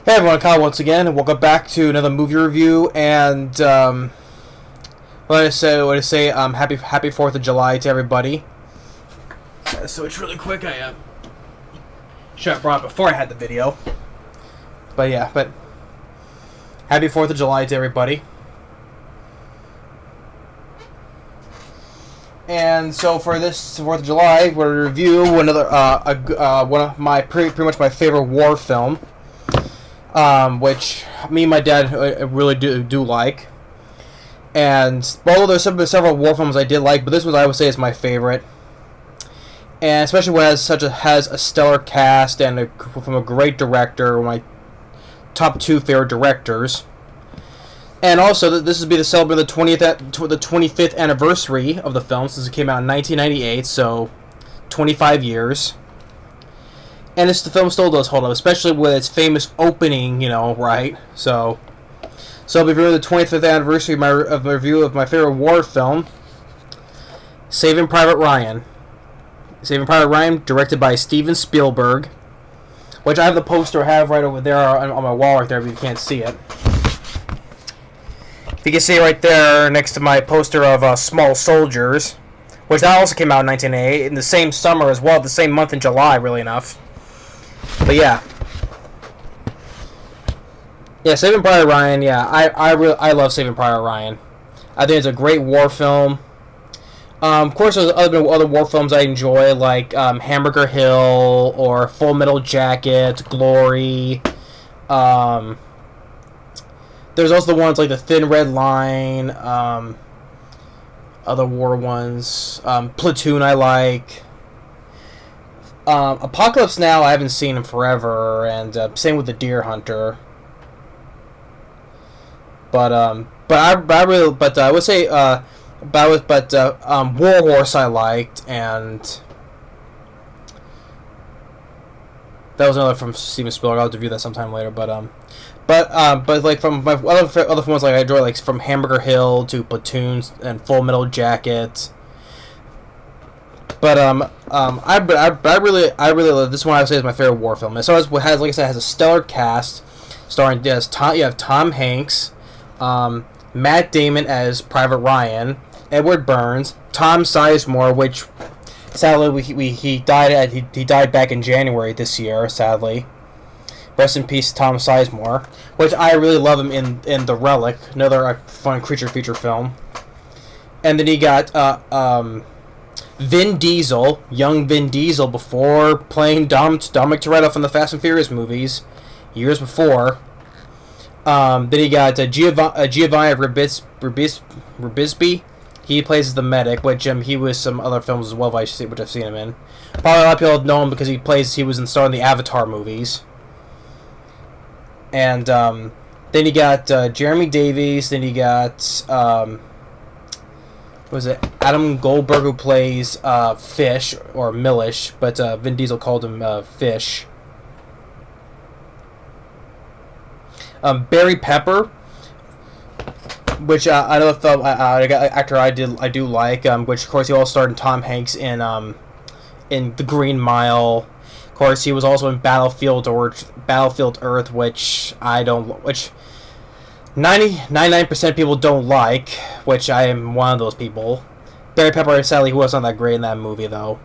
Hey everyone, Kyle once again, and welcome back to another movie review. And what I say, happy 4th of July to everybody. So it's really quick. I should have brought it before I had the video, but yeah, happy 4th of July to everybody. And so for this 4th of July, we're gonna review another one of my pretty much my favorite war film. Which me and my dad really do like. And although there's several war films I did like, but this one I would say is my favorite. And especially when it has a stellar cast and from a great director, one of my top 2 favorite directors. And also, this would be the celebrate the 25th anniversary of the film, since it came out in 1998, so 25 years. And the film still does hold up, especially with its famous opening, right? So I'll be reviewing the 25th anniversary of my review of my favorite war film, Saving Private Ryan. Saving Private Ryan, directed by Steven Spielberg, which I have the poster right over there on my wall right there, but you can't see it. You can see it right there next to my poster of Small Soldiers, which that also came out in 1988, in the same summer as well, the same month in July, really enough. But yeah, Saving Private Ryan. Yeah, I love Saving Private Ryan. I think it's a great war film. Of course, there's other war films I enjoy, like Hamburger Hill or Full Metal Jacket, Glory. There's also the ones like The Thin Red Line. Other war ones, Platoon I like. Apocalypse Now I haven't seen in forever, and same with The Deer Hunter. But I would say War Horse I liked, and that was another from Steven Spielberg. I'll review that sometime later. But like from my other films, like I enjoy, like from Hamburger Hill to Platoon and Full Metal Jacket. But I really love this one. I would say is my favorite war film. So it has, like I said, has a stellar cast, starring you have Tom Hanks, Matt Damon as Private Ryan, Edward Burns, Tom Sizemore, which sadly he died back in January this year. Sadly, rest in peace, Tom Sizemore. Which I really love him in The Relic, another fun creature feature film. And then he got Vin Diesel, young Vin Diesel, before playing Dominic Toretto from the Fast and Furious movies, years before. Then he got Giovanni Ribisi. He plays the medic, which he was some other films as well, which I've seen him in. Probably a lot of people know him because he was starring in the Avatar movies. And then he got Jeremy Davies. Then he got Adam Goldberg, who plays Fish, or Millish, but Vin Diesel called him Fish. Barry Pepper, which another film actor I do like, which of course he also starred in Tom Hanks in The Green Mile. Of course, he was also in Battlefield Earth, which 99% of people don't like, which I am one of those people. Barry Pepper, sadly, he wasn't that great in that movie, though.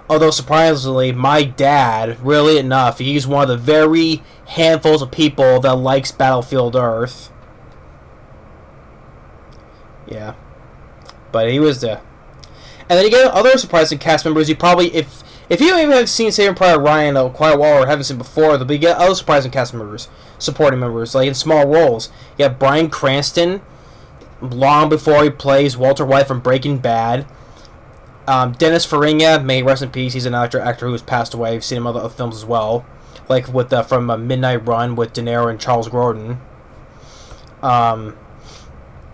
Although, surprisingly, my dad, really enough, he's one of the very handfuls of people that likes Battlefield Earth. Yeah. But he was there. And then you get other surprising cast members. You probably, if you don't even have seen Saving Private Ryan quite a while or haven't seen before, you get other surprising cast members, supporting members, like in small roles. You have Bryan Cranston, long before he plays Walter White from Breaking Bad. Dennis Farina, may rest in peace. He's an actor who has passed away. I've seen him in other films as well, like with from Midnight Run with De Niro and Charles Grodin.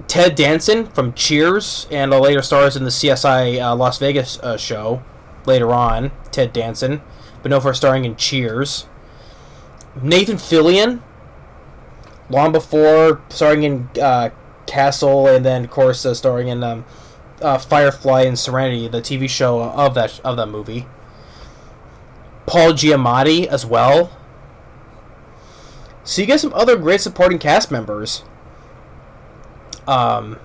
Ted Danson from Cheers, and later stars in the CSI Las Vegas show. Later on, Ted Danson, but known for starring in Cheers. Nathan Fillion, long before starring in Castle, and then of course starring in Firefly and Serenity, the TV show of that movie. Paul Giamatti as well. So you get some other great supporting cast members. And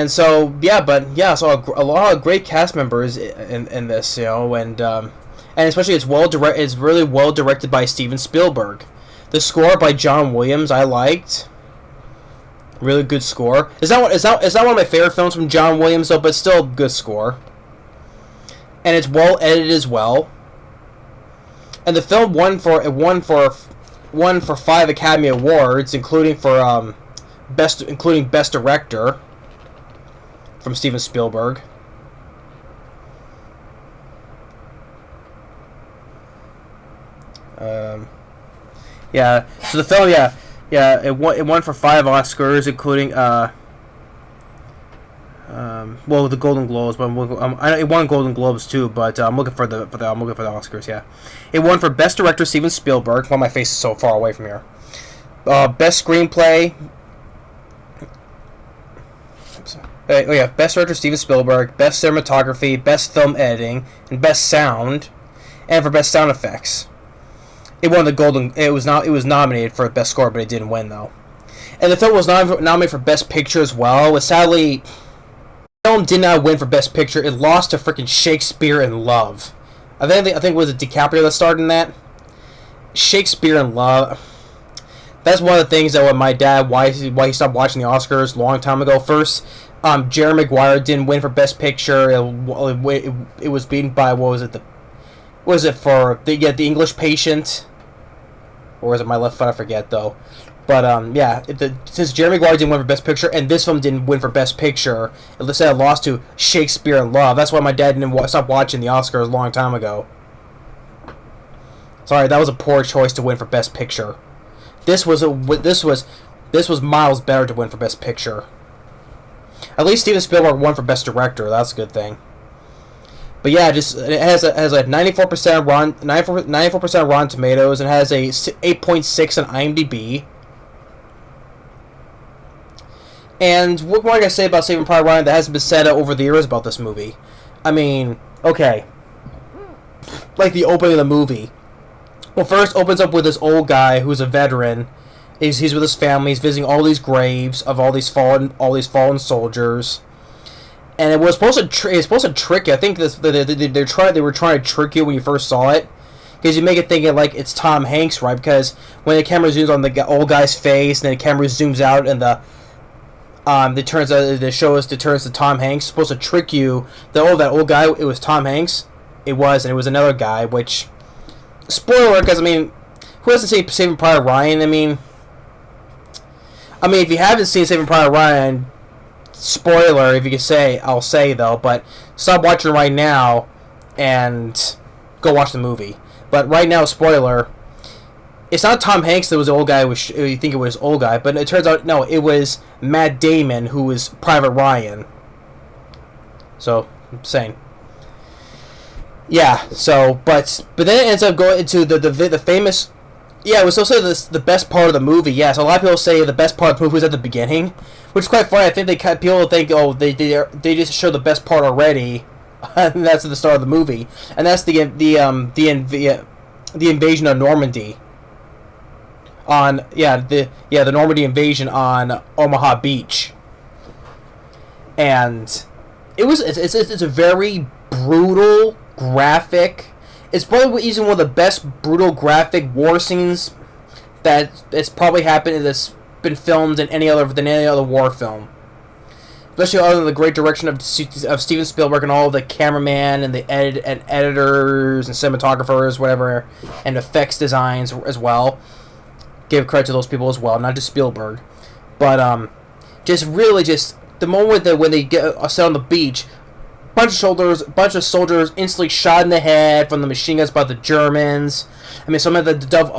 so so a lot of great cast members in this, and especially it's really well directed by Steven Spielberg. The score by John Williams I liked. Really good score. It's not one of my favorite films from John Williams though, but still a good score. And it's well edited as well. And the film won for 5 Academy Awards, including Best Director from Steven Spielberg. So the film, it won for 5 Oscars, including the Golden Globes, but it won Golden Globes too. But I'm looking for the Oscars. Yeah, it won for Best Director Steven Spielberg. Well, my face is so far away from here. Best Screenplay. Best Director Steven Spielberg, Best Cinematography, Best Film Editing, and Best Sound, and for Best Sound Effects. It won the Golden. It was nominated for Best Score, but it didn't win though. And the film was nominated for Best Picture as well. But sadly, the film did not win for Best Picture. It lost to freaking Shakespeare in Love. I think it was DiCaprio that starred in that. Shakespeare in Love. That's one of the things that when my dad why he stopped watching the Oscars a long time ago. First, Jerry Maguire didn't win for Best Picture. It was beaten by the English Patient, or was it My Left Foot? I forget though. But since Jerry Maguire didn't win for Best Picture and this film didn't win for Best Picture, it lost to Shakespeare in Love. That's why my dad didn't stop watching the Oscars a long time ago. Sorry, that was a poor choice to win for Best Picture. This was miles better to win for Best Picture. At least Steven Spielberg won for Best Director. That's a good thing. But yeah, it has a 94% Rotten Tomatoes, and has a 8.6 on IMDb. And what more can I say about Saving Private Ryan that hasn't been said over the years about this movie? I mean, okay, like the opening of the movie. Well, first opens up with this old guy who's a veteran. He's with his family. He's visiting all these graves of all these fallen soldiers. And it was supposed to trick you. I think they were trying to trick you when you first saw it, because you make it thinking like it's Tom Hanks, right? Because when the camera zooms on the old guy's face, and then the camera zooms out, and it turns to Tom Hanks, it's supposed to trick you that that old guy, it was Tom Hanks. It was, and it was another guy. Which, spoiler, because I mean, who hasn't seen Saving Private Ryan? I mean, if you haven't seen Saving Private Ryan, spoiler, if you could say, I'll say though, but stop watching right now and go watch the movie. But right now, spoiler, it's not Tom Hanks that was the old guy. You think it was old guy, but it turns out no, it was Matt Damon who was Private Ryan. So I'm saying, yeah. So but then it ends up going into the famous. Yeah, it was also the best part of the movie. Yeah, so a lot of people say the best part of the movie was at the beginning, which is quite funny. I think people think, oh, they just show the best part already, and that's at the start of the movie, and that's the invasion of Normandy. The Normandy invasion on Omaha Beach, and it's a very brutal, graphic. It's probably even one of the best brutal graphic war scenes that it's probably happened that's been filmed in any other war film. Especially other than the great direction of Steven Spielberg and all of the cameraman and the editors and cinematographers, whatever, and effects designs as well. Give credit to those people as well, not just Spielberg. But just the moment that when they get set on the beach. Bunch of soldiers instantly shot in the head from the machine guns by the Germans. I mean, some of the dove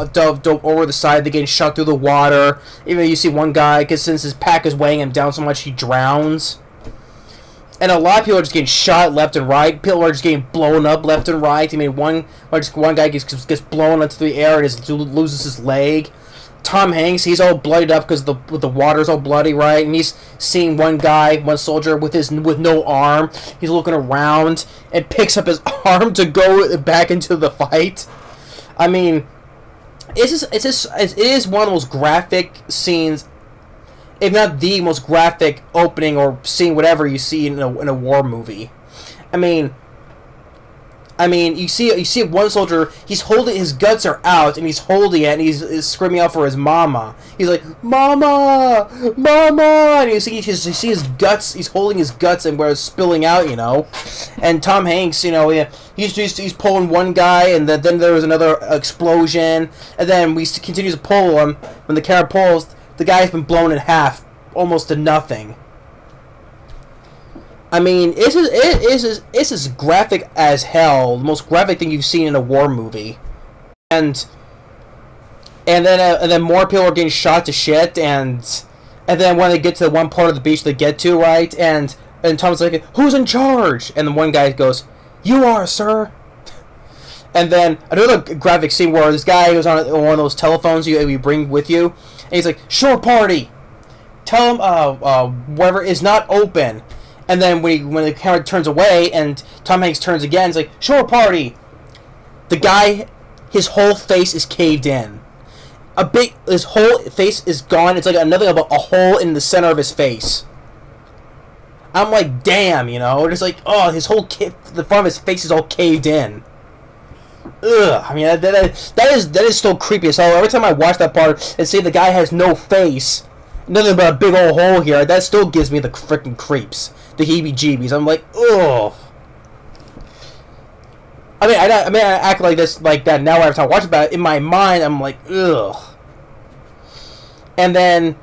over the side, they're getting shot through the water. Even you see one guy, because since his pack is weighing him down so much, he drowns. And a lot of people are just getting shot left and right. People are just getting blown up left and right. I mean, one guy gets blown into the air and loses his leg. Tom Hanks, he's all bloodied up because the water's all bloody, right? And he's seeing one soldier with no arm. He's looking around and picks up his arm to go back into the fight. I mean, it is one of the most graphic scenes, if not the most graphic opening or scene, whatever you see in a war movie. I mean, you see one soldier. He's holding, his guts are out, and he's holding it, and he's screaming out for his mama. He's like, "Mama, mama!" And you see his guts. He's holding his guts, and where it's spilling out, And Tom Hanks, he's pulling one guy, and then there was another explosion, and then we continue to pull him. When the camera pulls, the guy's been blown in half, almost to nothing. I mean, it's as graphic as hell. The most graphic thing you've seen in a war movie, and then more people are getting shot to shit, and then when they get to the one part of the beach they get to, right, and Tom's like, "Who's in charge?" And the one guy goes, "You are, sir." And then another graphic scene where this guy was on one of those telephones you bring with you, and he's like, "Shore party, tell him whatever is not open." And then when the camera turns away and Tom Hanks turns again, it's like, "Shore party." The guy, his whole face is caved in. His whole face is gone. It's like a hole in the center of his face. I'm like, damn, It's like, oh, the front of his face is all caved in. Ugh. I mean, that is still creepy as hell. Every time I watch that part and see the guy has no face, nothing but a big old hole here, that still gives me the freaking creeps. The heebie-jeebies. I'm like, ugh. I act like that now every time I watch about it. In my mind, I'm like, ugh. And then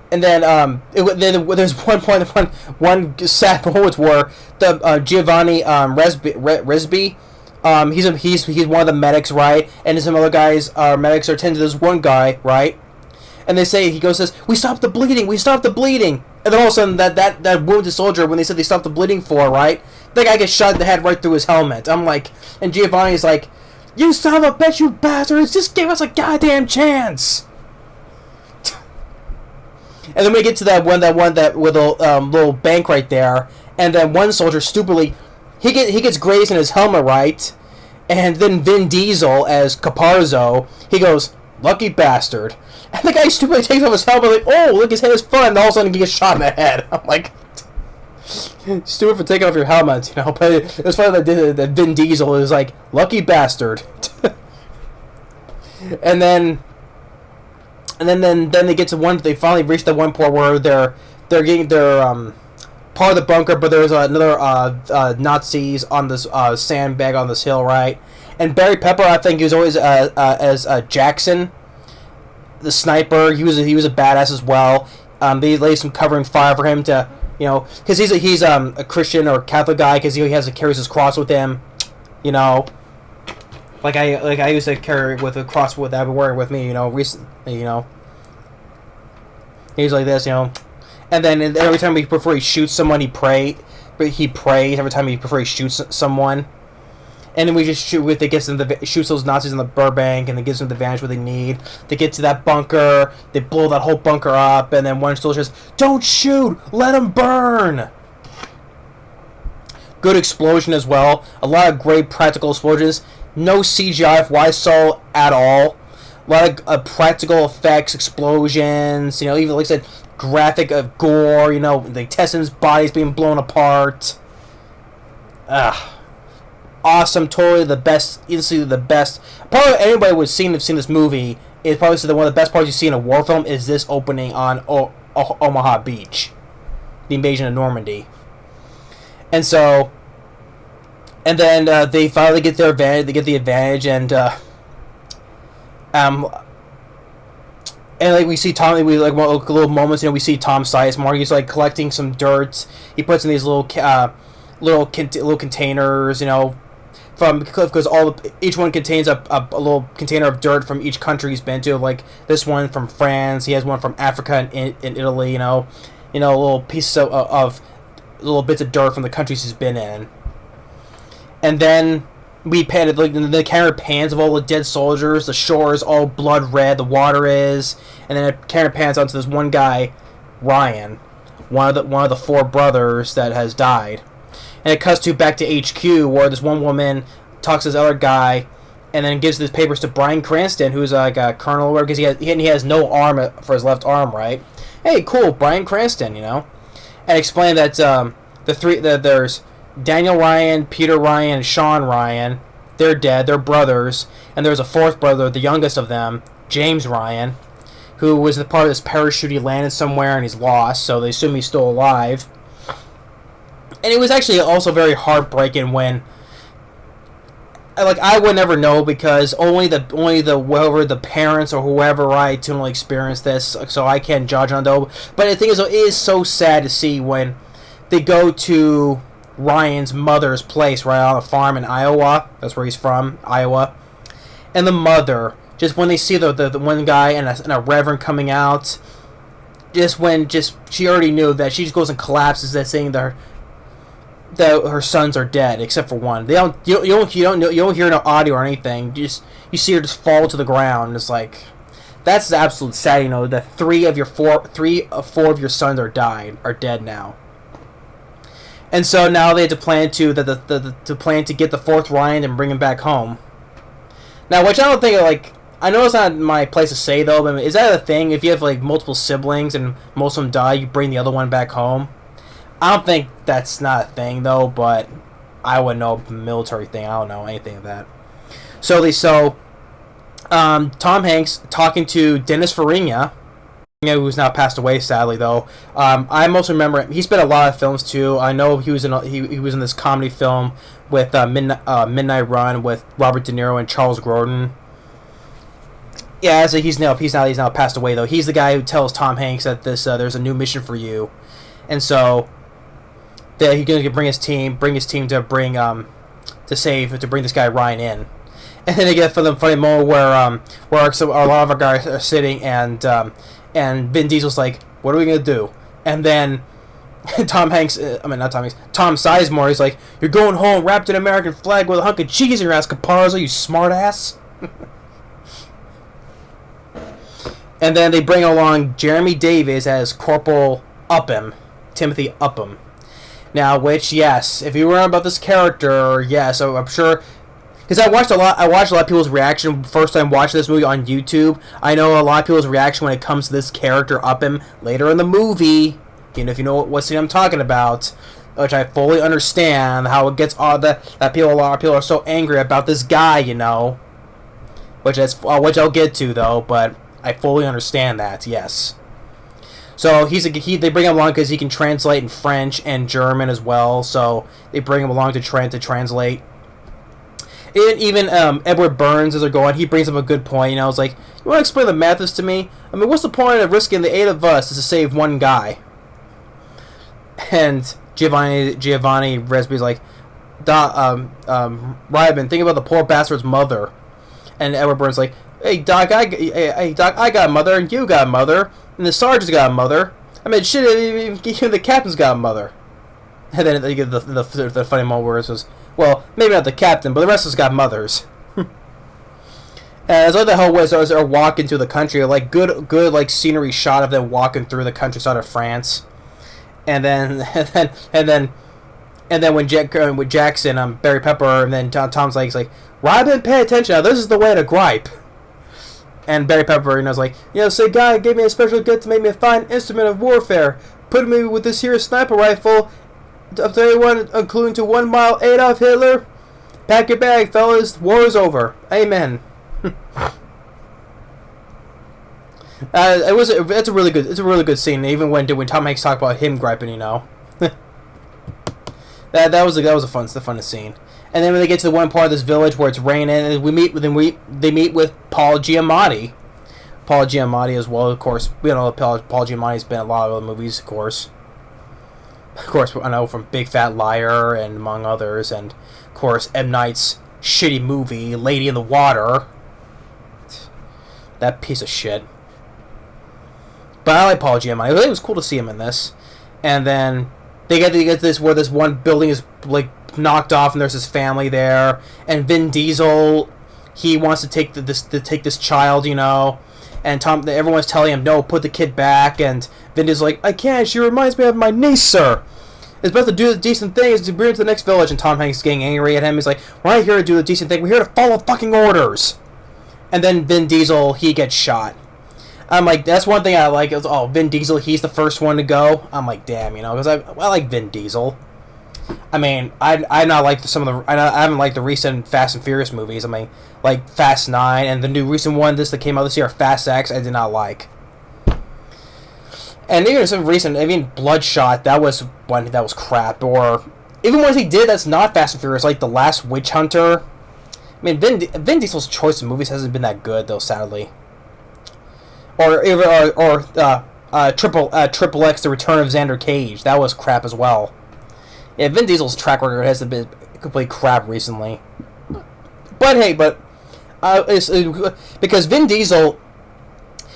there's one point, one sad moment where the Giovanni Ribisi, he's one of the medics, right? And some other guys medics are tending to this one guy, right? And he says, "We stopped the bleeding, we stopped the bleeding." And then all of a sudden, that wounded soldier, when they said they stopped the bleeding for, right? That guy gets shot in the head right through his helmet. I'm like, and Giovanni's like, "You son of a bitch, you bastards! Just give us a goddamn chance!" And then we get to that one with a little bank right there, and then one soldier stupidly, he gets grazed in his helmet, right? And then Vin Diesel as Caparzo, he goes, "Lucky bastard." And the guy stupidly takes off his helmet, like, "Oh, look, his head is fun," and all of a sudden he gets shot in the head. I'm like, stupid for taking off your helmet, but it was funny that Vin Diesel is like, "Lucky bastard." and then they get to they finally reach that one point where they're getting their part of the bunker, but there's another Nazis on this sandbag on this hill, right? And Barry Pepper, I think he was always as Jackson, the sniper. He was a badass as well. They laid some covering fire for him to, because he's a Christian or Catholic guy, because he carries his cross with him, Like I used to carry with a cross that I've been wearing with me, recently, He's like this, And then every time before he shoots someone, he prays every time before he shoots someone. And then we just shoots those Nazis in the Burbank, and it gives them the advantage what they need. They get to that bunker, they blow that whole bunker up, and then one soldier says, "Don't shoot, let them burn." Good explosion as well. A lot of great practical explosions. No CGI for what I saw at all. A lot of practical effects, explosions, even like I said, graphic of gore, the intestines, bodies being blown apart. Awesome, totally the best, instantly the best. Probably anybody would have seen this movie is probably one of the best parts you see in a war film is this opening on Omaha Beach, the invasion of Normandy. And then they finally get their advantage. They get the advantage, and like we see Tom, little moments. We see Tom Sizemore. He's like collecting some dirt. He puts in these little containers. Because each one contains a little container of dirt from each country he's been to. Like this one from France. He has one from Africa and Italy. Little pieces of little bits of dirt from the countries he's been in. And then we pan the camera pans of all the dead soldiers. The shore is all blood red. The water is, and then the camera pans onto this one guy, Ryan, one of the four brothers that has died. And it cuts back to HQ where this one woman talks to this other guy, and then gives the papers to Bryan Cranston, who's like a colonel, because he has no arm for his left arm, right? Hey, cool, Bryan Cranston, and explain that there's Daniel Ryan, Peter Ryan, and Sean Ryan. They're dead. They're brothers, and there's a fourth brother, the youngest of them, James Ryan, who was the part of this parachute. He landed somewhere and he's lost, so they assume he's still alive. And it was actually also very heartbreaking when, like, I would never know, because only the parents or whoever, right, to only experience this, so I can't judge on though. But the thing is, it is so sad to see when they go to Ryan's mother's place right on a farm in Iowa. That's where he's from, Iowa. And the mother, just when they see the one guy and a reverend coming out, she already knew that. She just goes and collapses, that saying that her sons are dead except for one. You don't hear no audio or anything. You see her just fall to the ground. It's like, that's the absolute sad. That three of four of your sons are dead now. And so now they had to plan to get the fourth Ryan and bring him back home. Now, which I don't think, like, I know it's not my place to say though, but is that a thing? If you have like multiple siblings and most of them die, you bring the other one back home? I don't think that's not a thing though, but I wouldn't know, military thing. I don't know anything of that. So Tom Hanks talking to Dennis Farina, who's now passed away sadly though. I mostly remember he's been in a lot of films too. I know he was in this comedy film with Midnight Run with Robert De Niro and Charles Grodin. Yeah, so he's now passed away though. He's the guy who tells Tom Hanks that there's a new mission for you, and so that he's gonna bring his team to bring this guy Ryan in. And then they get for the funny moment where a lot of our guys are sitting, and Vin Diesel's like, "What are we gonna do?" And then Tom Sizemore is like, "You're going home wrapped in an American flag with a hunk of cheese in your ass, Caparzo, you smartass." And then they bring along Jeremy Davies as Corporal Upham, Timothy Upham. Now, which, yes, if you remember about this character, yes, I'm sure, because I watched a lot of people's reaction first time watching this movie on YouTube. I know a lot of people's reaction when it comes to this character Upham later in the movie. If you know what scene I'm talking about, which I fully understand how it gets all that a lot of people are so angry about this guy, which I'll get to though, but I fully understand that, yes. So they bring him along because he can translate in French and German as well. So they bring him along to translate. And even Edward Burns, as they're going, he brings up a good point. It's like, you want to explain the math to me? I mean, what's the point of risking the 8 of us is to save one guy? And Giovanni Resby's like, Ryman, think about the poor bastard's mother. And Edward Burns like, Hey Doc, I got a mother, and you got a mother, and the sergeant's got a mother. I mean, shit, even the captain's got a mother. And then they get the funny moment where it says, well, maybe not the captain, but the rest of us got mothers. As like the whole way, as they're walking through the country, like good like scenery shot of them walking through the countryside of France, and then when with Jackson, Barry Pepper, and then Tom's like, Robin, pay attention. Now this is the way to gripe. And Barry Pepper, is like, say guy gave me a special gift to make me a fine instrument of warfare. Put me with this here sniper rifle up to anyone, including to 1 mile Adolf Hitler. Pack your bag, fellas. War is over. Amen. It's a really good scene. Even when Tom Hanks talked about him griping, that was a funnest scene. And then when they get to the one part of this village where it's raining, and they meet with Paul Giamatti. Paul Giamatti as well, of course. We know Paul Giamatti's been in a lot of other movies, of course. Of course, I know from Big Fat Liar and among others, and of course M. Night's shitty movie Lady in the Water. That piece of shit. But I like Paul Giamatti. It was cool to see him in this. And then they get this where this one building is like knocked off, and there's his family there, and Vin Diesel, he wants to take this child, and everyone's telling him no, put the kid back, and Vin Diesel's like, I can't, she reminds me of my niece, sir. It's supposed to do the decent thing, is to bring him to the next village, and Tom Hanks is getting angry at him. He's like, we're not here to do the decent thing, we're here to follow fucking orders. And then Vin Diesel, he gets shot. I'm like, that's one thing I like, is, oh, Vin Diesel, he's the first one to go. I'm like, damn, you know, because I like Vin Diesel. I mean, I not like some of the, I haven't liked the recent Fast and Furious movies. I mean, like Fast 9, and the new recent one, that came out this year, Fast X, I did not like. And even some recent, I mean, Bloodshot, that was crap. Or even ones he did that's not Fast and Furious, like The Last Witch Hunter. I mean, Vin Diesel's choice of movies hasn't been that good, though, sadly. Or Triple X, The Return of Xander Cage, that was crap as well. Yeah, Vin Diesel's track record hasn't been complete crap recently. But hey, because Vin Diesel,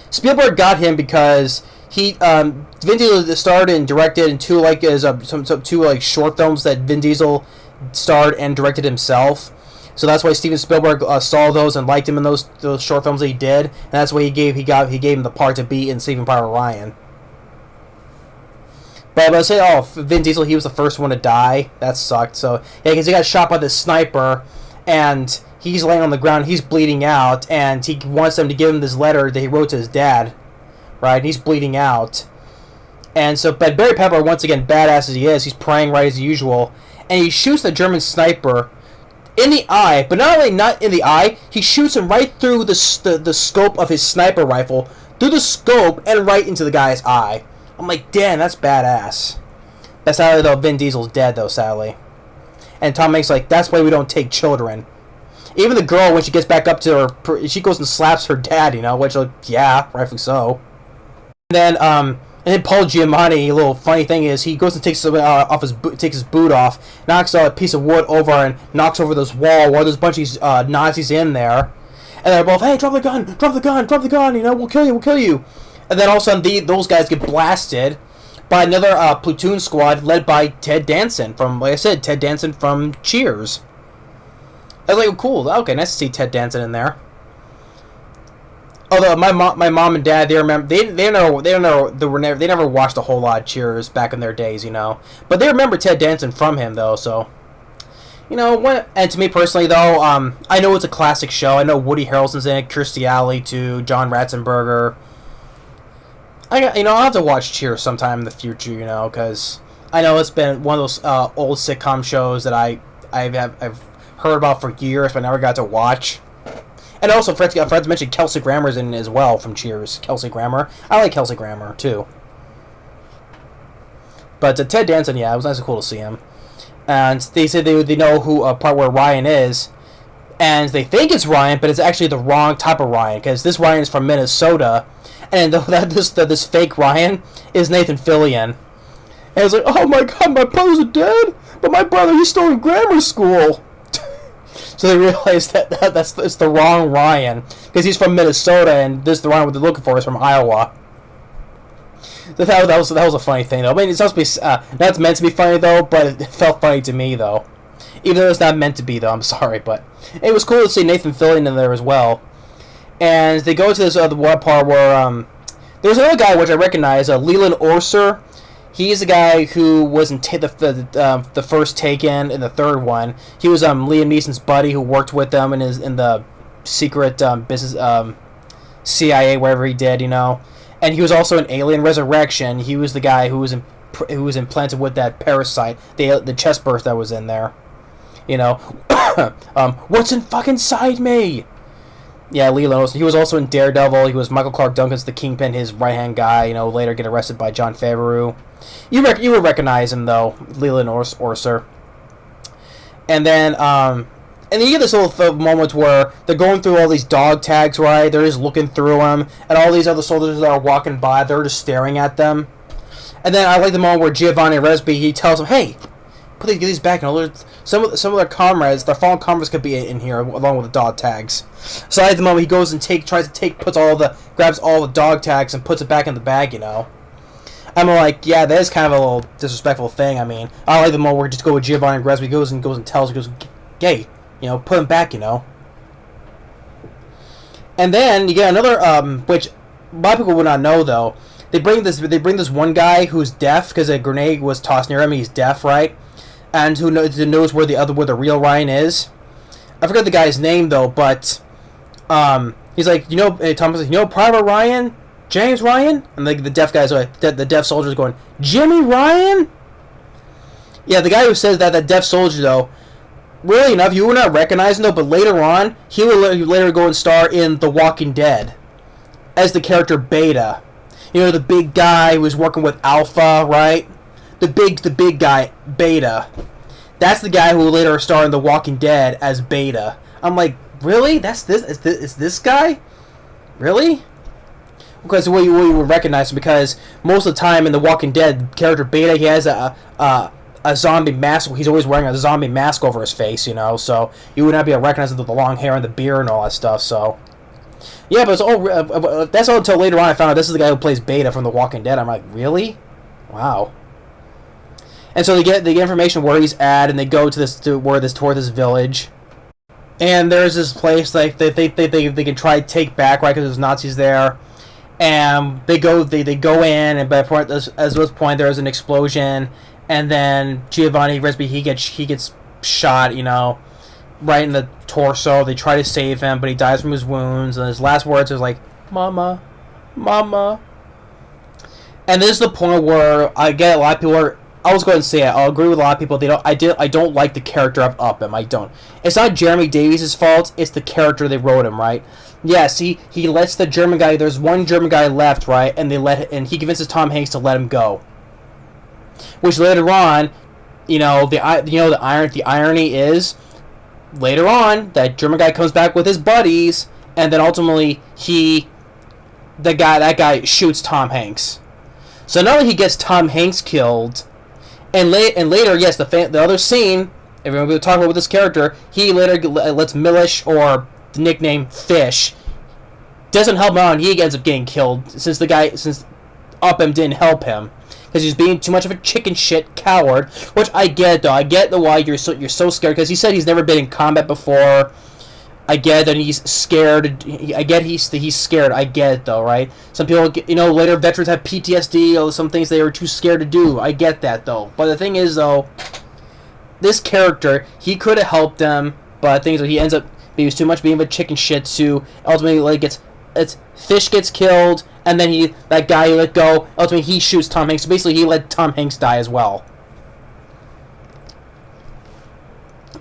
Spielberg got him because Vin Diesel starred and directed in two short films that Vin Diesel starred and directed himself. So that's why Steven Spielberg saw those and liked him in those short films that he did, and that's why he gave him the part to be in Saving Private Ryan. But I say, Vin Diesel, he was the first one to die. That sucked. So yeah, because he got shot by this sniper, and he's laying on the ground, he's bleeding out, and he wants them to give him this letter that he wrote to his dad. Right, and he's bleeding out, and so, but Barry Pepper, once again, badass as he is, he's praying right as usual, and he shoots the German sniper in the eye, but not only not in the eye, he shoots him right through the scope of his sniper rifle, through the scope, and right into the guy's eye. I'm like, damn, that's badass. That's sadly, though, Vin Diesel's dead, though, sadly. And Tom Hanks like, that's why we don't take children. Even the girl, when she gets back up to her, she goes and slaps her dad, you know, which, like, yeah, rightfully so. And then Paul Giamatti, a little funny thing is, he goes and takes his boot off, knocks a piece of wood over and knocks over this wall where there's a bunch of Nazis in there, and they're both, hey, drop the gun, you know, we'll kill you. And then all of a sudden those guys get blasted by another platoon squad led by Ted Danson from, like I said, Ted Danson from Cheers. I was like, cool, okay, nice to see Ted Danson in there. Although my mom and dad, they remember they never watched a whole lot of Cheers back in their days, you know. But they remember Ted Danson from him though, so you know. And to me personally though, I know it's a classic show. I know Woody Harrelson's in it, Kirstie Alley too, John Ratzenberger. I'll have to watch Cheers sometime in the future, you know, because I know it's been one of those old sitcom shows that I've heard about for years, but never got to watch. And also, I forgot to mention Kelsey Grammer's in as well from Cheers. Kelsey Grammer. I like Kelsey Grammer, too. But Ted Danson, yeah, it was nice and cool to see him. And they said they know who part where Ryan is. And they think it's Ryan, but it's actually the wrong type of Ryan. Because this Ryan is from Minnesota. And this fake Ryan is Nathan Fillion. And it's like, oh my god, my brother's dead? But my brother, he's still in grammar school. So they realized that it's the wrong Ryan, because he's from Minnesota, and the Ryan what they're looking for is from Iowa. So that was a funny thing, though. I mean, it's supposed to be that's meant to be funny though, but it felt funny to me though. Even though it's not meant to be though, I'm sorry, but it was cool to see Nathan Fillion in there as well. And they go to this other one part where there's another guy which I recognize, Leland Orser. He's the guy who was in the first Taken and the third one. He was Liam Neeson's buddy who worked with them in the secret business CIA, wherever he did, you know. And he was also in Alien Resurrection. He was the guy who was implanted with that parasite, the chest burst that was in there. You know, what's inside me? Yeah, Leland Olsen. He was also in Daredevil. He was Michael Clark Duncan's the Kingpin, his right-hand guy, you know, later get arrested by Jon Favreau. You would recognize him, though, Leland Orser. And then you get this little moment where they're going through all these dog tags, right? They're just looking through them, and all these other soldiers that are walking by, they're just staring at them. And then I like the moment where Giovanni Resby, he tells them, hey, put these back, and some of their comrades, their fallen comrades could be in here along with the dog tags. So at the moment he goes and grabs all the dog tags and puts it back in the bag, you know. I'm like, yeah, that is kind of a little disrespectful thing. I mean, I like the moment where we just go with Giovanni Resby, goes and tells, hey, you know, put him back, you know. And then you get another, which a lot of people would not know though. they bring this one guy who's deaf because a grenade was tossed near him. He's deaf, right? And who knows where the real Ryan is. I forgot the guy's name though, but he's like, Thomas, Private Ryan, James Ryan, and the deaf guy's like, the deaf soldier's going, Jimmy Ryan. Yeah, the guy who says that deaf soldier though, really enough, you would not recognize him though, but later on, he will later go and star in The Walking Dead as the character Beta. The big guy who was working with Alpha, right? The big guy, Beta. That's the guy who will later star in The Walking Dead as Beta. I'm like, really? Is this guy? Really? Because you would recognize him, because most of the time in The Walking Dead, character Beta, he has a zombie mask. He's always wearing a zombie mask over his face, so you would not be able to recognize him with the long hair and the beard and all that stuff, so... Yeah, but that's all until later on I found out this is the guy who plays Beta from The Walking Dead. I'm like, really? Wow. And so they get information where he's at, and they go toward this village. And there's this place like they can try to take back, right? Because there's Nazis there, and they go in, and by this point there's an explosion, and then Giovanni Ribisi he gets shot, right in the torso. They try to save him, but he dies from his wounds, and his last words is like, "Mama, Mama." And this is the point where I get a lot of people are. I was going to say it. I'll agree with a lot of people. I don't like the character of Upham. I don't. It's not Jeremy Davies' fault. It's the character they wrote him, right? Yes, he lets the German guy. There's one German guy left, right? And he convinces Tom Hanks to let him go. Which later on, the irony is, later on, that German guy comes back with his buddies, and then ultimately that guy shoots Tom Hanks. So not only he gets Tom Hanks killed, and later, yes, the other scene, everyone will talk about with this character, he later lets Milish, or the nickname Fish, doesn't help him out, and he ends up getting killed since Upham didn't help him. Because he's being too much of a chicken shit coward, which I get though. I get why you're so scared, because he said he's never been in combat before. I get that he's scared. I get he's scared. I get it though, right? Some people, later veterans have PTSD or some things they were too scared to do. I get that though. But the thing is though, this character, he could have helped them, but things that he was too much being a chicken shit to ultimately Fish gets killed, and then that guy he let go, ultimately he shoots Tom Hanks. So basically he let Tom Hanks die as well.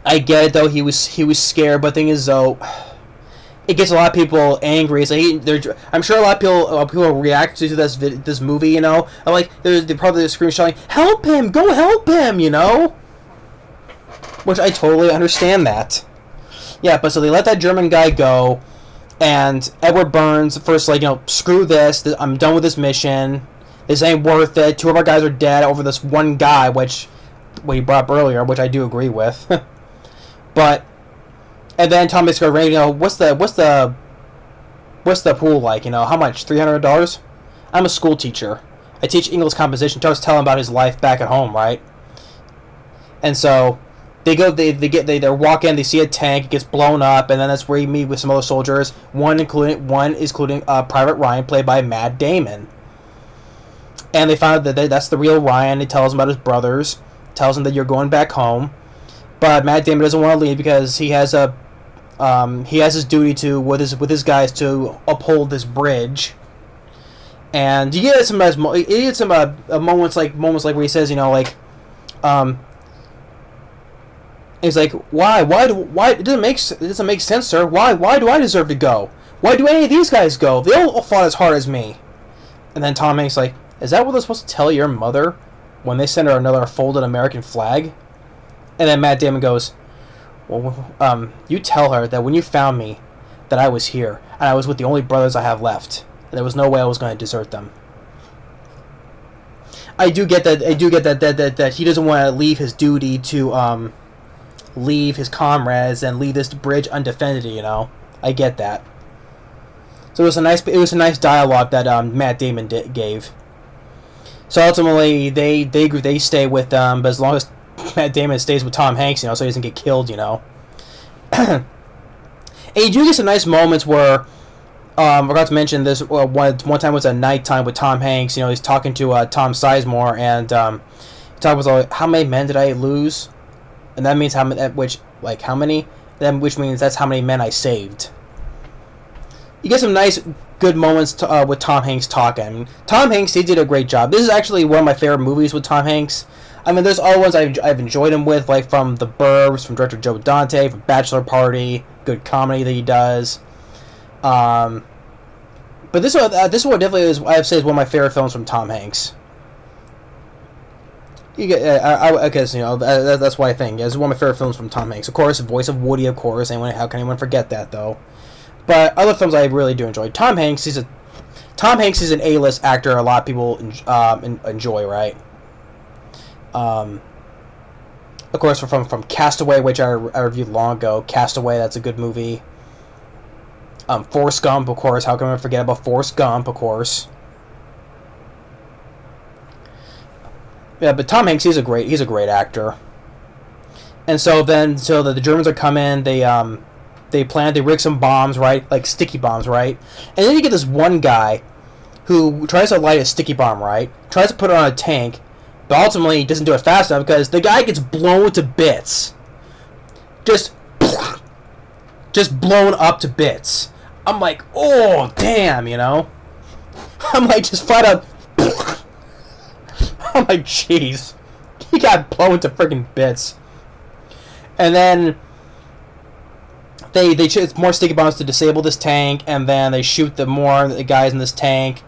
I get it though, he was scared, but the thing is though, it gets a lot of people angry. It's like I'm sure a lot of people react to this movie, like they're probably screaming, shouting, "Help him! Go help him!" Which I totally understand that. Yeah, but so they let that German guy go, and Edward Burns first screw this. I'm done with this mission. This ain't worth it. 2 of our guys are dead over this one guy, which we brought up earlier, which I do agree with. But, and then Tom Hanks goes, what's the pool like? How much? $300? I'm a school teacher. I teach English composition. Starts telling about his life back at home, right? And so they walk in, they see a tank, it gets blown up, and then that's where you meet with some other soldiers. One including Private Ryan, played by Matt Damon. And they find out that that's the real Ryan. He tells him about his brothers, tells him that you're going back home. But Matt Damon doesn't want to leave because he has his duty with his guys to uphold this bridge. And you get some moments like where he says, he's like, why it doesn't make sense, sir. Why do I deserve to go? Why do any of these guys go? They all fought as hard as me. And then Tom Hanks like, is that what they're supposed to tell your mother when they send her another folded American flag? And then Matt Damon goes, well, you tell her that when you found me, that I was here, and I was with the only brothers I have left, and there was no way I was going to desert them. I do get that he doesn't want to leave his duty to leave his comrades and leave this bridge undefended. I get that. So it was a nice dialogue that Matt Damon gave. So ultimately they stay with them, but as long as Matt Damon stays with Tom Hanks, so he doesn't get killed, And you do get some nice moments where I forgot to mention this. One time was at nighttime with Tom Hanks. He's talking to Tom Sizemore, and he talks about how many men did I lose, and that means how many. How many? Then which means that's how many men I saved. You get some nice, good moments with Tom Hanks talking. Tom Hanks, he did a great job. This is actually one of my favorite movies with Tom Hanks. I mean, there's other ones I've enjoyed him with, like from The Burbs, from director Joe Dante, from Bachelor Party, good comedy that he does. But this one definitely is, I'd say, is one of my favorite films from Tom Hanks. You get, I guess that's what I think. It's one of my favorite films from Tom Hanks. Of course, voice of Woody. Of course, how can anyone forget that though? But other films I really do enjoy. Tom Hanks is an A-list actor. A lot of people enjoy, right? Of course, from Castaway, which I reviewed long ago. Castaway, that's a good movie. Forrest Gump, of course. How can I forget about Forrest Gump, of course? Yeah, but Tom Hanks, he's a great actor. And so the Germans are coming. They rig some bombs, right? Like sticky bombs, right? And then you get this one guy who tries to light a sticky bomb, right? Tries to put it on a tank, but ultimately he doesn't do it fast enough because the guy gets blown to bits. Just blown up to bits. I'm like, oh, damn, I'm like, just flat out. I'm like, jeez. He got blown to freaking bits. And then they shoot more sticky bombs to disable this tank, and then they shoot the guys in this tank.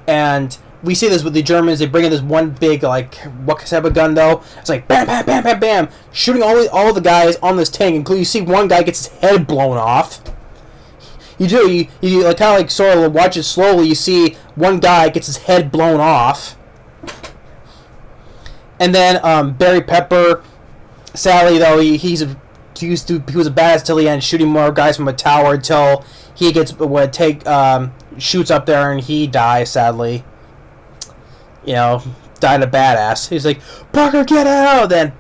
And we see this with the Germans. They bring in this one big, what type of gun, though? It's like, bam, bam, bam, bam, bam, shooting all the guys on this tank, including you see one guy gets his head blown off. You kind of sort of watch it slowly. You see one guy gets his head blown off. And then Barry Pepper, sadly though, he was a badass till the end, shooting more guys from a tower until he gets shoots up there and he dies. Sadly, died a badass. He's like, Parker, get out! Then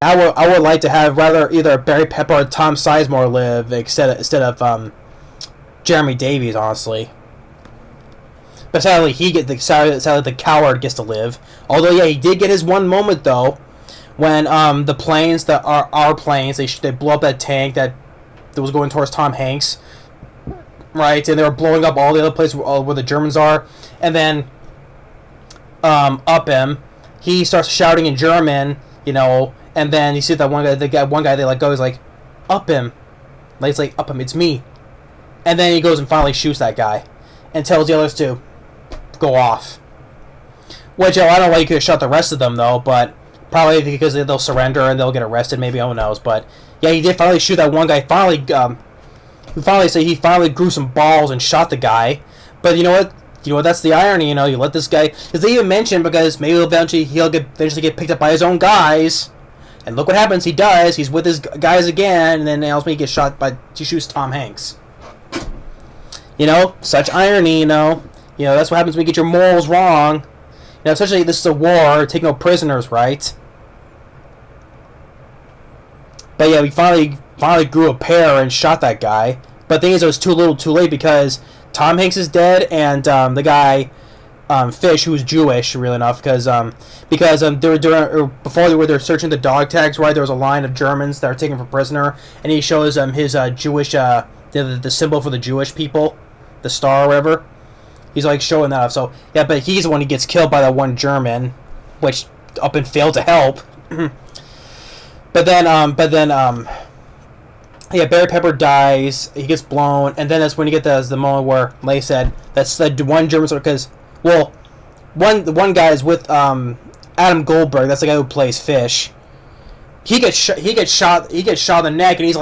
I would like to have rather either Barry Pepper or Tom Sizemore live instead of Jeremy Davies, honestly. But sadly, the coward gets to live. Although, yeah, he did get his one moment though, when the planes that are our planes, they blow up that tank that was going towards Tom Hanks, right? And they were blowing up all the other places where the Germans are, and then up him, he starts shouting in German, and then you see that one guy they let go. He's like, up him, he's like, up him, it's me, and then he goes and finally shoots that guy, and tells the others to go off. Which I don't know why you could have shot the rest of them though, but probably because they'll surrender and they'll get arrested. Maybe, who knows? But yeah, he did finally shoot that one guy. He finally grew some balls and shot the guy. But you know what? That's the irony. You let this guy, because they even mentioned because maybe he'll eventually get picked up by his own guys. And look what happens. He does. He's with his guys again, and then ultimately he gets he shoots Tom Hanks. Such irony. That's what happens when you get your morals wrong. Especially this is a war, take no prisoners, right? But yeah, we finally grew a pair and shot that guy. But the thing is, it was too little, too late because Tom Hanks is dead, and the guy Fish, who's Jewish, really enough, because they were doing before they were searching the dog tags, right? There was a line of Germans that were taken for prisoner, and he shows his Jewish the symbol for the Jewish people, the star or whatever. He's showing that off. So yeah, but he's the one who gets killed by that one German, which up and failed to help. But then yeah, Barry Pepper dies. He gets blown, and then that's when you get the moment where, like I said, that's the one German because the one guy is with Adam Goldberg. That's the guy who plays Fish. He gets shot in the neck, and he's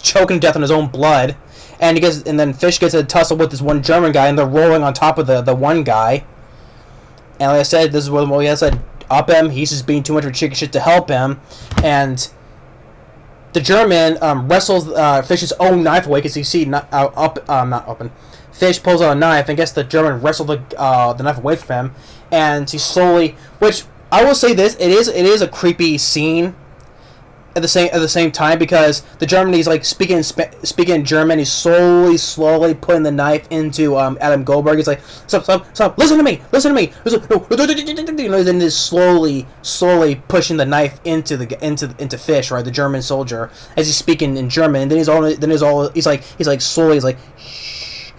choking to death in his own blood. And then Fish gets a tussle with this one German guy, and they're rolling on top of the one guy. And like I said, this is where I said up him. He's just being too much of a chicken shit to help him, and the German wrestles Fish's own knife away because you see not open. Fish pulls out a knife and gets the German wrestle the knife away from him, and he slowly. Which I will say this: it is a creepy scene. at the same time, because the German, he's like speaking in German. He's slowly putting the knife into Adam Goldberg. He's like, stop, listen to me. Then he's slowly pushing the knife into Fish, right, the German soldier, as he's speaking in German. And then he's like slowly shh.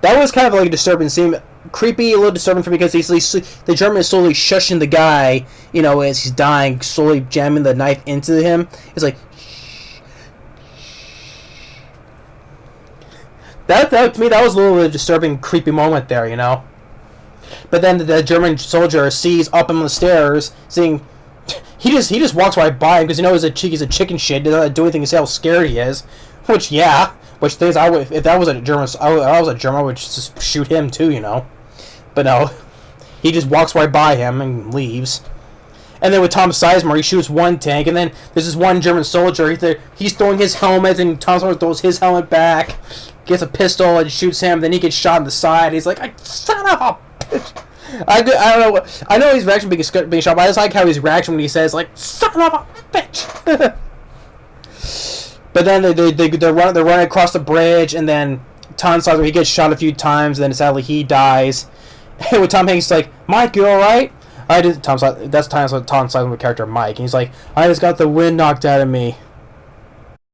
That was kind of like a disturbing scene. Creepy, a little disturbing for me, because the German is slowly shushing the guy, as he's dying, slowly jamming the knife into him. It's like, that to me, that was a little bit of a disturbing, creepy moment there, But then the German soldier sees up him on the stairs, seeing, he just walks right by him, because he's a chicken shit, doesn't do anything to see how scared he is. Which things I would, if that was a German, I would just shoot him too, But no, he just walks right by him and leaves. And then with Tom Sizemore, he shoots one tank, and then there's this one German soldier. He's throwing his helmet, and Tom Sizemore throws his helmet back, gets a pistol and shoots him. Then he gets shot in the side. He's like, "Son of a bitch!" I don't know. I know his reaction being shot, but I just like how his reaction when he says like, "Son of a bitch." But then they're running across the bridge, and then Tom Sizemore, he gets shot a few times, and then sadly he dies. And with Tom Hanks, like, "Mike, you all right?" That's Tom Sizemore character Mike, and he's like, "I just got the wind knocked out of me."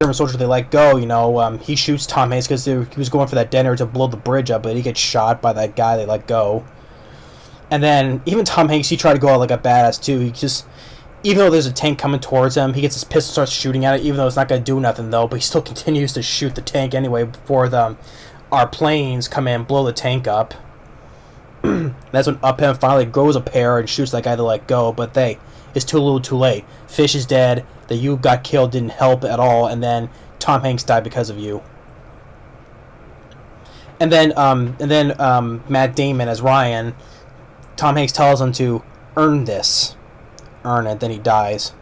German soldier, they let go. He shoots Tom Hanks because he was going for that detonator to blow the bridge up, but he gets shot by that guy. They let go. And then even Tom Hanks, he tried to go out like a badass too. He just, even though there's a tank coming towards him, he gets his pistol, starts shooting at it, even though it's not going to do nothing though, but he still continues to shoot the tank anyway before our planes come in and blow the tank up. That's when Upham finally grows a pair and shoots that guy to let go, but it's too little too late. Fish is dead, the you got killed didn't help at all, and then Tom Hanks died because of you. And then Matt Damon as Ryan, Tom Hanks tells him to earn it, then he dies.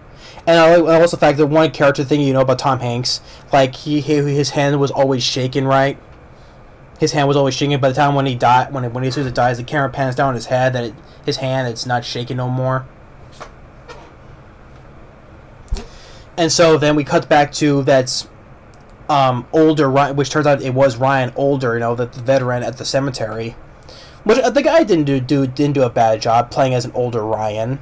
And also the fact that one character thing about Tom Hanks, like his hand was always shaking, right? His hand was always shaking. By the time when he died, when he says it dies, the camera pans down on his head that his hand, it's not shaking no more. And so then we cut back to that's older Ryan, which turns out it was Ryan older, the veteran at the cemetery, which the guy didn't do a bad job playing as an older Ryan.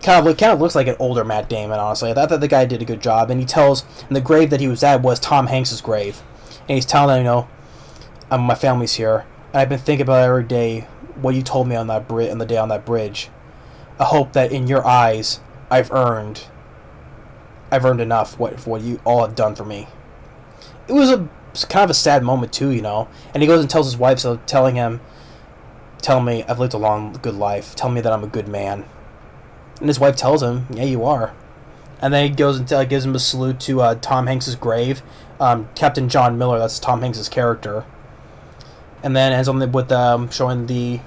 Kind of looks like an older Matt Damon, honestly. I thought the guy did a good job, and he tells, and the grave that he was at was Tom Hanks' grave, and he's telling them, my family's here, and I've been thinking about it every day, what you told me on the day on that bridge. I hope that in your eyes, I've earned enough for what you all have done for me. It was kind of a sad moment too, and he goes and tells his wife, so tell me I've lived a long, good life, tell me that I'm a good man. And his wife tells him, "Yeah, you are." And then he goes and gives him a salute to Tom Hanks' grave. Captain John Miller, that's Tom Hanks' character. And then ends on with showing the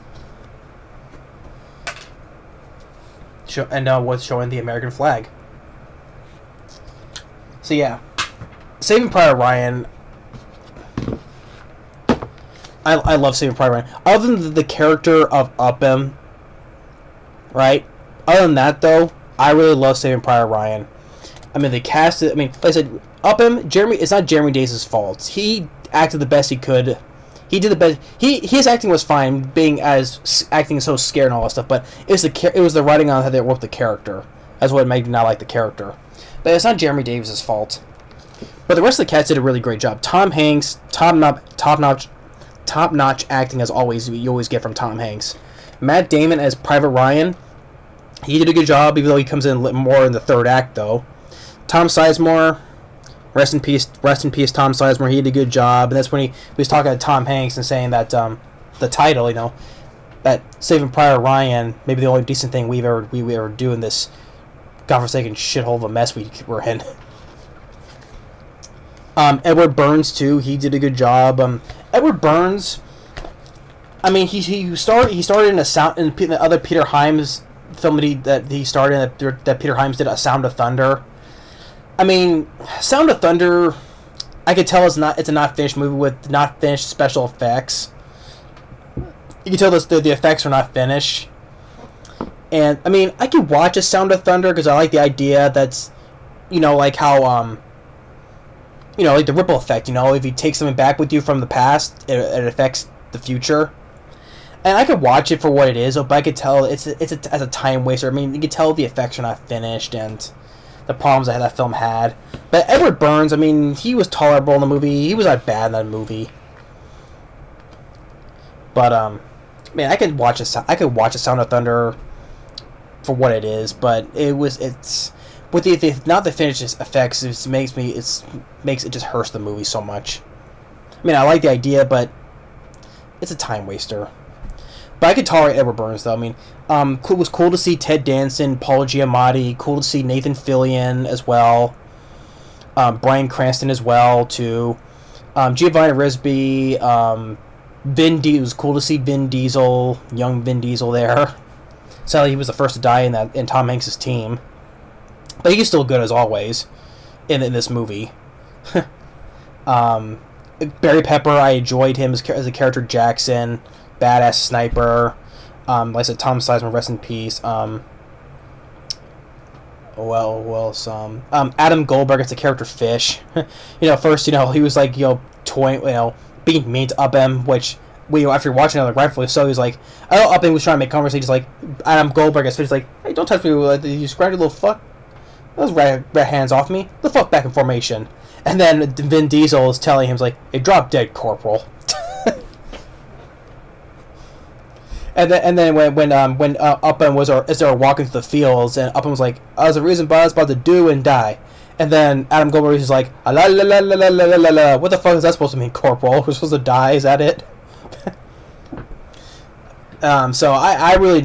American flag. So yeah, Saving Private Ryan. I love Saving Private Ryan. Other than the character of Upham, right? Other than that, though, I really love Saving Private Ryan. I mean, they cast it. I mean, like I said, Upham, it's not Jeremy Davis' fault. He acted the best he could. He did the best. His acting was fine, acting so scared and all that stuff. But it was the writing on how they wrote the character. That's what made me not like the character. But it's not Jeremy Davis' fault. But the rest of the cast did a really great job. Tom Hanks, top-notch acting as always. You always get from Tom Hanks. Matt Damon as Private Ryan. He did a good job, even though he comes in more in the third act, though. Tom Sizemore, rest in peace, Tom Sizemore. He did a good job, and that's when he was talking to Tom Hanks and saying that the title, that Saving Private Ryan, maybe the only decent thing we ever do in this godforsaken shithole of a mess we're in. Edward Burns too. He did a good job. Edward Burns. I mean, he started in the other Peter Hyams film that he starred in that Peter Hyams did, A Sound of Thunder. I mean, Sound of Thunder, I could tell it's a not finished movie with not finished special effects. you can tell the effects are not finished. And I mean, I could watch A Sound of Thunder because I like the idea that's, like how like the ripple effect. If you take something back with you from the past, it affects the future. And I could watch it for what it is, but I could tell it's as a time waster. I mean, you could tell the effects are not finished and the problems that film had. But Edward Burns, I mean, he was tolerable in the movie. He was not bad in that movie. But man, I could watch A Sound of Thunder for what it is, but it's with the not the finished effects. It makes it just hurts the movie so much. I mean, I like the idea, but it's a time waster. But I could tolerate Edward Burns, though. I mean, it was cool to see Ted Danson, Paul Giamatti. Cool to see Nathan Fillion as well. Bryan Cranston as well, too. Giovanni Ribisi. It was cool to see Vin Diesel, young Vin Diesel there. Sadly, he was the first to die in Tom Hanks' team. But he's still good as always in this movie. Barry Pepper, I enjoyed him as a character Jackson. Badass sniper. Like I said, Tom Sizemore, rest in peace. Adam Goldberg as the character Fish. First, he was like, toying, being mean to Upham, which after watching it, like, rightfully so, he was like, I know Upham was trying to make conversation, like Adam Goldberg as Fish, like, hey, don't touch me, you scrawny little fuck. Those rat hands off me. The fuck back in formation. And then Vin Diesel is telling him, like, hey, drop dead, Corporal. And then when Upham as they were walking through the fields, and Upham was like, I was the reason I was about to do and die. And then Adam Goldberg is like, la la la la la la la la. What the fuck is that supposed to mean, Corporal? We're supposed to die? Is that it? So I really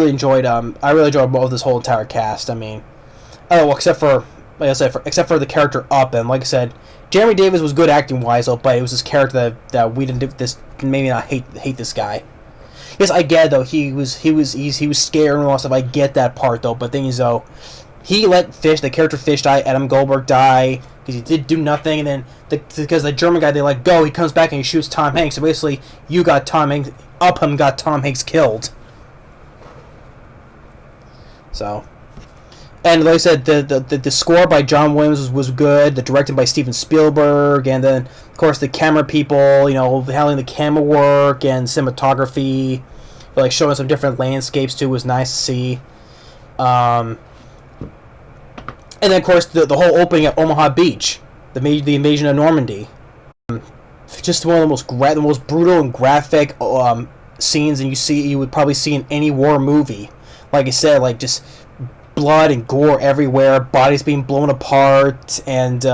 enjoyed both of this whole entire cast. I mean, except for the character Upham. Like I said, Jeremy Davies was good acting wise, but it was this character that we didn't do this made me not hate this guy. Yes, I get it, though. He was scared and all that stuff. I get that part, though. But thing is, though, he let the character Fish die, Adam Goldberg die, because he did do nothing, and then because the German guy they let go, he comes back and he shoots Tom Hanks. So basically, Upham got Tom Hanks killed. So, and like I said, the score by John Williams was good. The directed by Steven Spielberg, and then of course the camera people, handling the camera work and cinematography, like showing some different landscapes too, was nice to see. And then of course the whole opening at Omaha Beach, the invasion of Normandy, just one of the most brutal and graphic scenes you would probably see in any war movie. Like I said, like just blood and gore everywhere, bodies being blown apart, and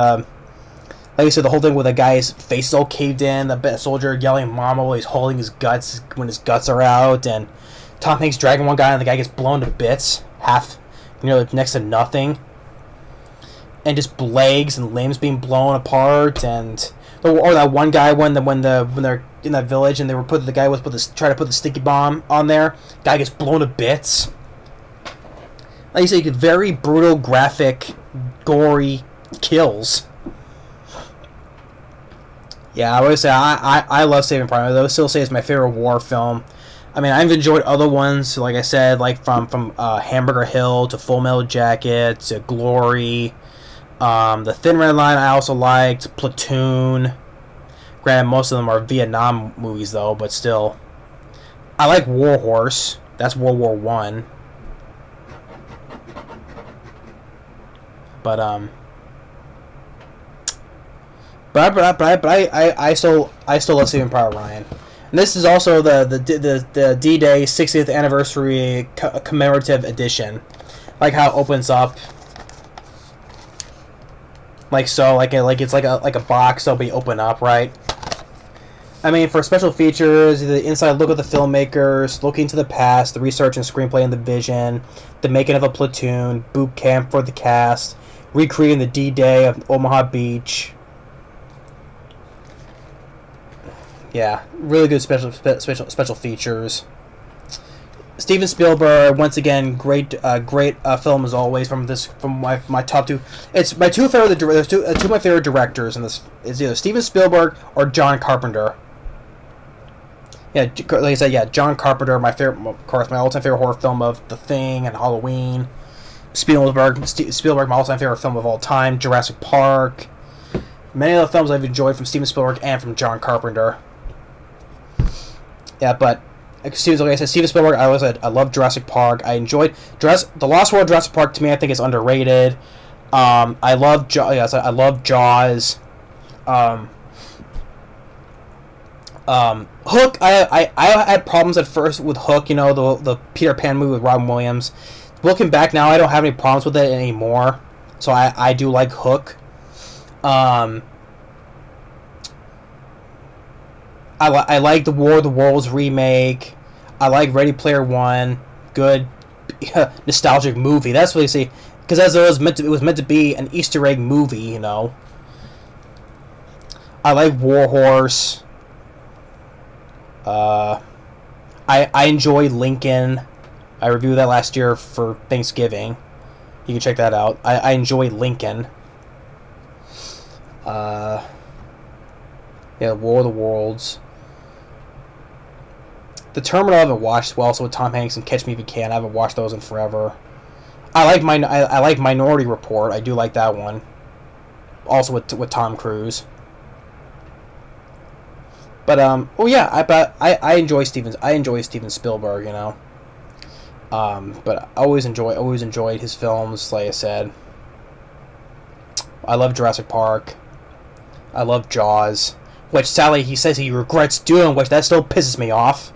like I said, the whole thing with the guy's face is all caved in, the soldier yelling "Mama" while he's holding his guts when his guts are out, and Tom Hanks dragging one guy and the guy gets blown to bits, next to nothing, and just legs and limbs being blown apart, or that one guy when they're in that village and the guy was trying to put the sticky bomb on there, guy gets blown to bits. Like you say, you get very brutal, graphic, gory kills. Yeah, I would say I love Saving Private Ryan. I would still say it's my favorite war film. I mean, I've enjoyed other ones, like I said, like from Hamburger Hill to Full Metal Jacket to Glory. The Thin Red Line I also liked. Platoon. Granted, most of them are Vietnam movies, though, but still. I like War Horse. That's World War One. But I still love Saving Private Ryan. And this is also the D-Day 60th anniversary commemorative edition, like how it opens up, like so, like it's like a box, so be open up, right? I mean, for special features, the inside look at the filmmakers, looking to the past, the research and screenplay and the vision, the making of a platoon, boot camp for the cast, recreating the D-Day of Omaha Beach. Yeah, really good special features. Steven Spielberg, once again, great film as always. From my top two, it's my two favorite. There's two of my favorite directors in this is either Steven Spielberg or John Carpenter. Yeah, like I said, yeah, John Carpenter, my favorite, of course, my all-time favorite horror film of The Thing and Halloween. Spielberg, my all-time favorite film of all time. Jurassic Park. Many of the films I've enjoyed from Steven Spielberg and from John Carpenter. Yeah, but like I said, Steven Spielberg. I love Jurassic Park. I enjoyed The Lost World. Jurassic Park to me, I think is underrated. I love I love Jaws. Hook. I had problems at first with Hook. You know, the Peter Pan movie with Robin Williams. Looking back now, I don't have any problems with it anymore. So I do like Hook. I like the War of the Worlds remake. I like Ready Player One. Good nostalgic movie. That's what you see, because as it was meant to be an Easter egg movie. You know. I like War Horse. I enjoy Lincoln. I reviewed that last year for Thanksgiving. You can check that out. I enjoy Lincoln. Yeah, War of the Worlds. The Terminal I haven't watched, well, also with Tom Hanks and Catch Me If You Can. I haven't watched those in forever. I like Minority Report. I do like that one. Also with Tom Cruise. But oh yeah, I enjoy Steven Spielberg, you know. But I always enjoyed his films. Like I said, I love Jurassic Park. I love Jaws, which sadly he says he regrets doing, which that still pisses me off.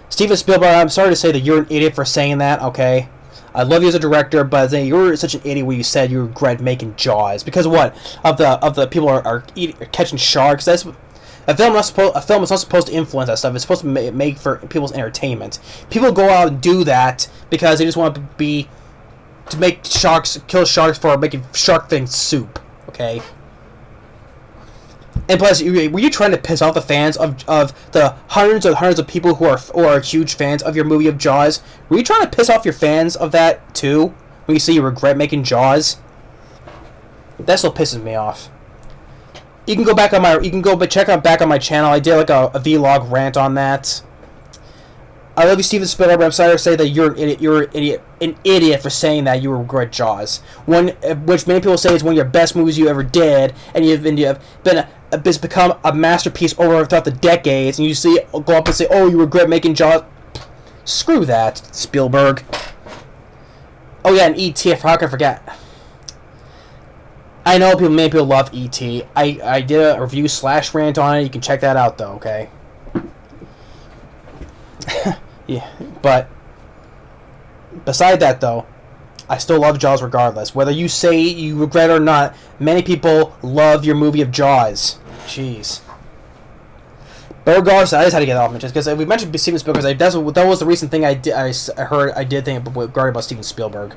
Steven Spielberg, I'm sorry to say that you're an idiot for saying that. Okay, I love you as a director, but you're such an idiot when you said you regret making Jaws, because what of the people are catching sharks. That's a film is not supposed to influence that stuff. It's supposed to make for people's entertainment. People go out and do that because they just want to kill sharks for making shark fin soup. Okay. And plus, were you trying to piss off the fans of the hundreds of people who are huge fans of your movie of Jaws? Were you trying to piss off your fans of that too? When you say you regret making Jaws, that still pisses me off. You can go back on check out back on my channel. I did like a vlog rant on that. I love you, Steven Spielberg, but I'm sorry to say that you're an idiot for saying that you regret Jaws. Which many people say is one of your best movies you ever did, and it's become a masterpiece throughout the decades. And you go up and say, "Oh, you regret making Jaws." Screw that, Spielberg. Oh yeah, and E.T. How can I forget? I know many people love E.T. I did a review / rant on it. You can check that out though. Okay. Yeah, but beside that though, I still love Jaws regardless. Whether you say you regret it or not, many people love your movie of Jaws. Jeez. But regardless, I just had to get it off my chest because we mentioned Steven Spielberg. That was the recent thing I did think regarding about Steven Spielberg.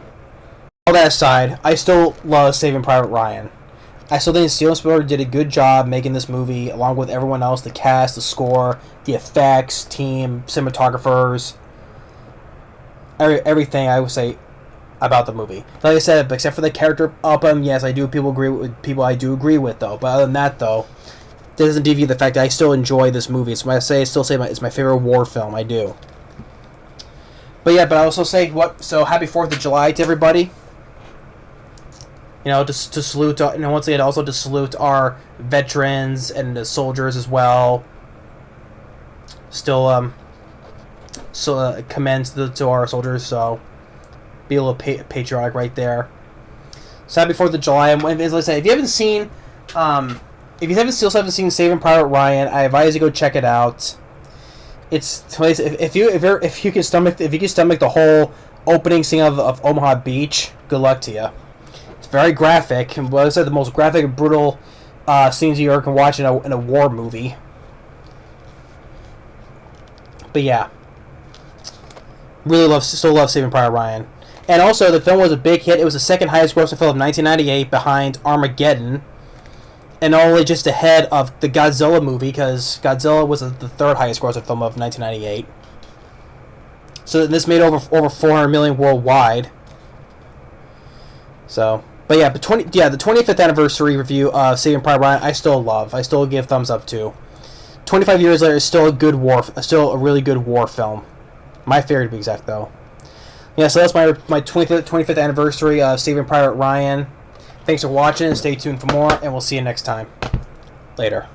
All that aside, I still love Saving Private Ryan. I still think Steven Spielberg did a good job making this movie, along with everyone else, the cast, the score, the effects, team, cinematographers, everything I would say about the movie. Like I said, except for the character up him, yes, I do I do agree with though. But other than that though, it doesn't deviate the fact that I still enjoy this movie. It's my favorite war film. I do. But yeah, but I also say so happy 4th of July to everybody. You know, to salute, once again, also to salute our veterans and the soldiers as well. Still, commend to our soldiers. So, be a little patriotic right there. So happy 4th of July. And as I say, if you haven't seen Saving Private Ryan, I advise you go check it out. It's if you can stomach the whole opening scene of Omaha Beach, good luck to you. Very graphic, and like I said, the most graphic and brutal scenes you ever can watch in a war movie. But yeah, still love Saving Private Ryan, and also the film was a big hit. It was the second highest grossing film of 1998, behind Armageddon, and only just ahead of the Godzilla movie, because Godzilla was the third highest grossing film of 1998. So this made over 400 million worldwide. So. But yeah, the 25th anniversary review of Saving Private Ryan, I still love. I still give thumbs up to. 25 years later, it's still still a really good war film. My favorite, to be exact, though. Yeah, so that's my 25th anniversary of Saving Private Ryan. Thanks for watching, and stay tuned for more, and we'll see you next time. Later.